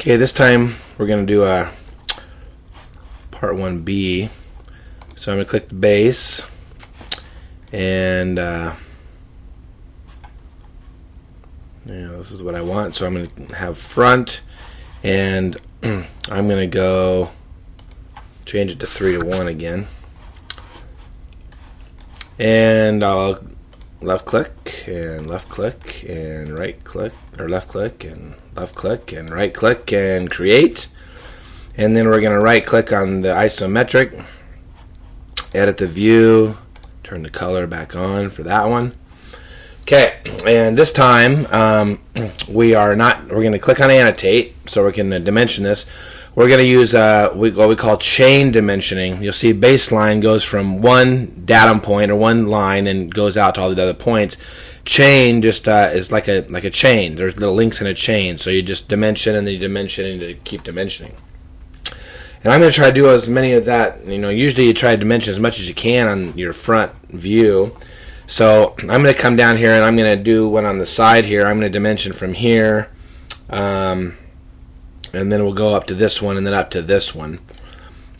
Okay, this time we're going to do a part 1B. So I'm going to click the base, and this is what I want. So I'm going to have front, and I'm going to go change it to 3 to 1 again, and I'll left click and right click, or left click and right click and create. And then we're going to right click on the isometric, edit the view, turn the color back on for that one. Okay, and this time we're going to click on annotate, so we're going to dimension this. We're going to use what we call chain dimensioning. You'll see baseline goes from one datum point or one line and goes out to all the other points. Chain just is like a chain. There's little links in a chain, so you just dimension and then you dimension and you keep dimensioning. And I'm going to try to do as many of that. Usually you try to dimension as much as you can on your front view. So I'm going to come down here and I'm going to do one on the side here. I'm going to dimension from here. And then we'll go up to this one and then up to this one.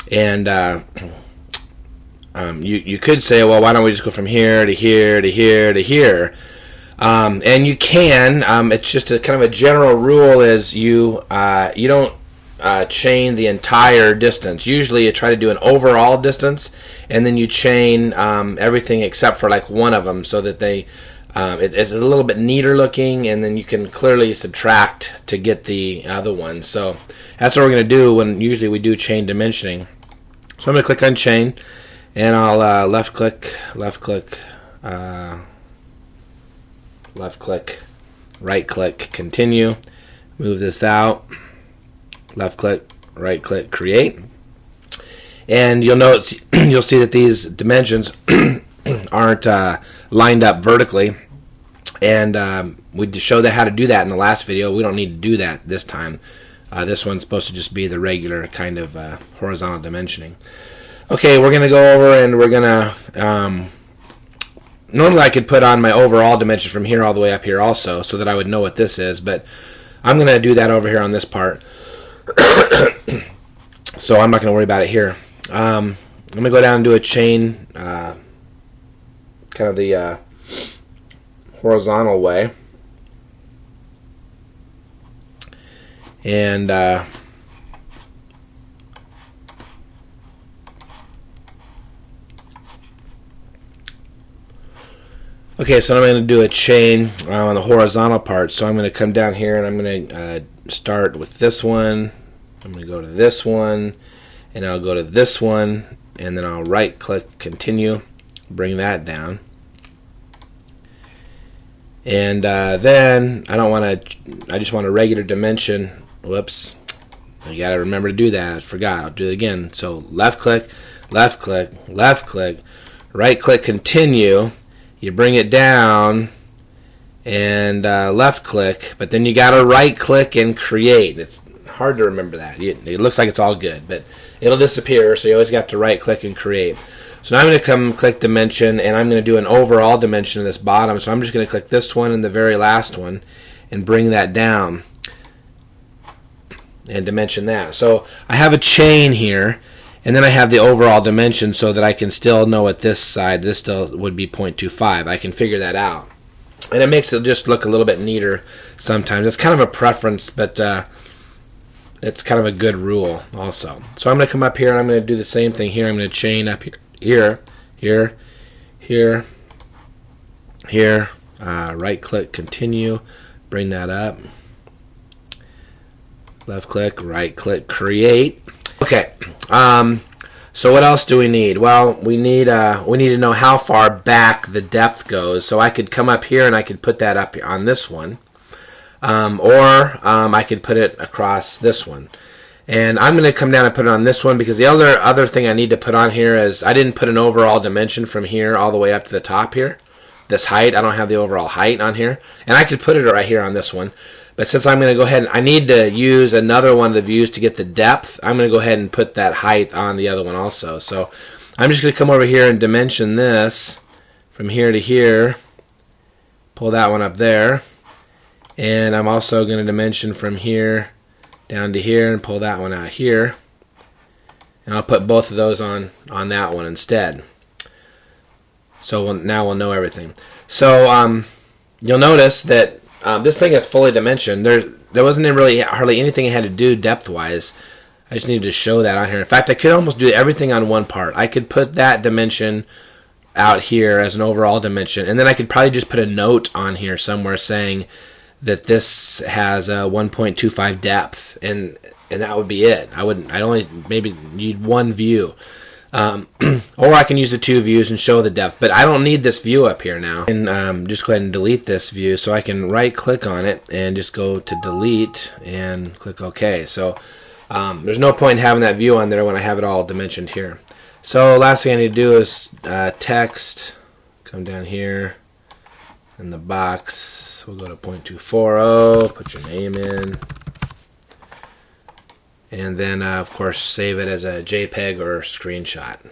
And you could say, well, why don't we just go from here to here to here to here? And you can. It's just a kind of a general rule is you don't chain the entire distance. Usually you try to do an overall distance, and then you chain everything except for like one of them, so that they it's a little bit neater looking, and then you can clearly subtract to get the other one. So that's what we're going to do when usually we do chain dimensioning. So I'm going to click on chain, and I'll left click, right click, continue, move this out, left click, right click, create. And you'll see that these dimensions aren't lined up vertically, and we showed how to do that in the last video. We don't need to do that this time. This one's supposed to just be the regular kind of horizontal dimensioning. Okay, we're going to go over and we're going to normally I could put on my overall dimension from here all the way up here also, so that I would know what this is, but I'm going to do that over here on this part. So I'm not going to worry about it here. I'm going to go down and do a chain, kind of the horizontal way, and okay, so I'm going to do a chain on the horizontal part. So I'm going to come down here and I'm going to start with this one. I'm going to go to this one, and I'll go to this one, and then I'll right click, continue, bring that down. And then I just want a regular dimension. Whoops, you got to remember to do that. I forgot. I'll do it again. So left click, right click, continue. You bring it down, and left click, but then you got to right click and create. It's hard to remember that. It looks like it's all good, but it'll disappear, so you always got to right click and create. So now I'm going to come click dimension, and I'm going to do an overall dimension of this bottom. So I'm just going to click this one and the very last one and bring that down and dimension that. So I have a chain here, and then I have the overall dimension so that I can still know at this side, this still would be 0.25. I can figure that out. And it makes it just look a little bit neater sometimes. It's kind of a preference, but it's kind of a good rule also. So I'm going to come up here and I'm going to do the same thing here. I'm going to chain up here, right click, continue, bring that up, left click, right click, create. Okay, so what else do we need? Well, we need to know how far back the depth goes. So I could come up here and I could put that up on this one, or I could put it across this one. And I'm going to come down and put it on this one, because the other thing I need to put on here is I didn't put an overall dimension from here all the way up to the top here. This height, I don't have the overall height on here, and I could put it right here on this one. But since I'm going to go ahead and I need to use another one of the views to get the depth, I'm going to go ahead and put that height on the other one also. So I'm just going to come over here and dimension this from here to here, pull that one up there, and I'm also going to dimension from here down to here and pull that one out here. And I'll put both of those on that one instead. So now we'll know everything. So you'll notice that this thing is fully dimensioned. There wasn't really hardly anything I had to do depth-wise. I just needed to show that on here. In fact, I could almost do everything on one part. I could put that dimension out here as an overall dimension, and then I could probably just put a note on here somewhere saying that this has a 1.25 depth, and that would be it. I'd only maybe need one view. Or I can use the two views and show the depth, but I don't need this view up here now. And just go ahead and delete this view, so I can right click on it and just go to delete and click OK. So there's no point in having that view on there when I have it all dimensioned here. So last thing I need to do is text, come down here in the box, we'll go to 0.240, put your name in, and then of course save it as a JPEG or screenshot.